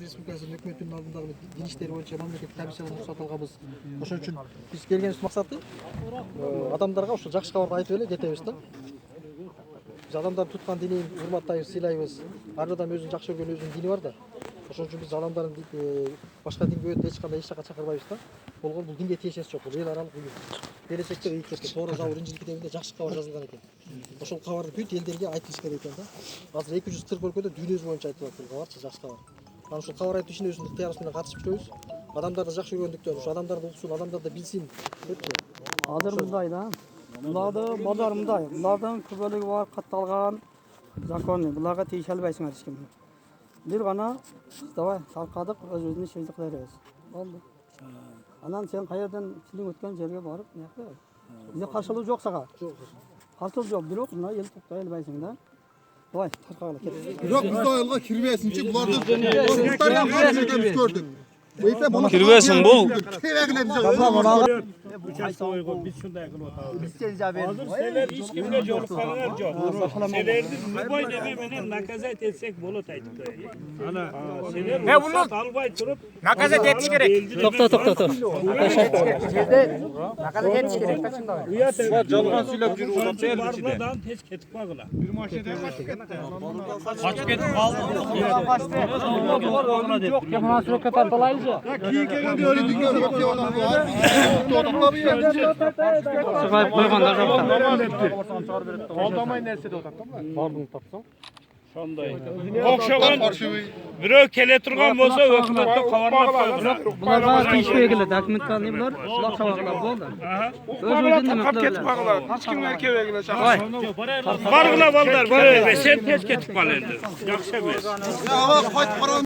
Республикасынын өкмөтүнүн алдындагы дин иштери боюнча мамлекеттик комиссиядан уруксат алганбыз. Ошон үчүн биз келгенибиз максаты адамдарга ошо жакшы кабарды айтып эле кетебиз да. Biz adamların tutkan dinini hurmattayız, silayız. Her adam özünün жақсы көрген өзünün dini var da. Ошон үчүн биз адамдарын башка динге өтүп эч кандай эч жака чакырбайбыз да. Болгон бул динге тиешеси жок. Бул эл аралык уюм. Келечекте ийгетке Тора Забур Инжил китебинде жакшы кабар жазылган экен. Ошол кабарды бүт элдерге айтылыш керек экен да. Азыр 240 өлкөдө дүйнө жүзү боюнча айтылат бул кабарчы жакшы кабар. Анан ушул кабар айтуу ишине өзүбүздүн ыктыярыбыз менен катышып жүрөбүз. Адамдарды жакшы көргөндүктөн, ушу адамдарды уксун, адамдарды билсин депчи. Азыр мындай да. Буларды базар мындай. Булардын көбөлүгү бар катталган законный. Буларга тийише албайсыңар эч кимге. Бир гана давай таркадык өзүбүздүн ишибизди кыла беребиз. Болду. Анан сен каерден силиң өткөн жерге барып, мынакта. Бизде каршылык жок сага. Жок. Каршылык жок, бирок мына эл туктай албайсың да. Давай таркагыла кет. Бирок биз айылга кирбесинчи буларды көрдүк. Кирбесин бул. Biz şunday kılıp Hazır seler hiç kimle jolukkanlar yok. Selerdi nubay dememenen nakazat etsek bolat aytıp koyayım. Ana seler ruhsat albay turup nakazat etiş gerek. Tokta. Nakazat etiş gerek. Uyat evet. Жалган сүйлөп жүрүп атат эл ичинде. Barbadan tez ketip bagıla. Качып кетип калды. Мына сүрөккө тарталайбызбы? Сыгайып койгондар жок да. Aldamay nerse de otattım da. Bardın tapsam. Şonday. Okşagan birөө келе турган болсо өкмөттө кабарлап койгон. Буларга тийишпей келет. Акмитка эмне булар? Булак чабагылар болду. Өзүбүздүн неме кетип Bagılar. Hiç kim erkeğe gele çağır. Bargıla balдар. Sen tez ketip kal endi. Жақсы эмес.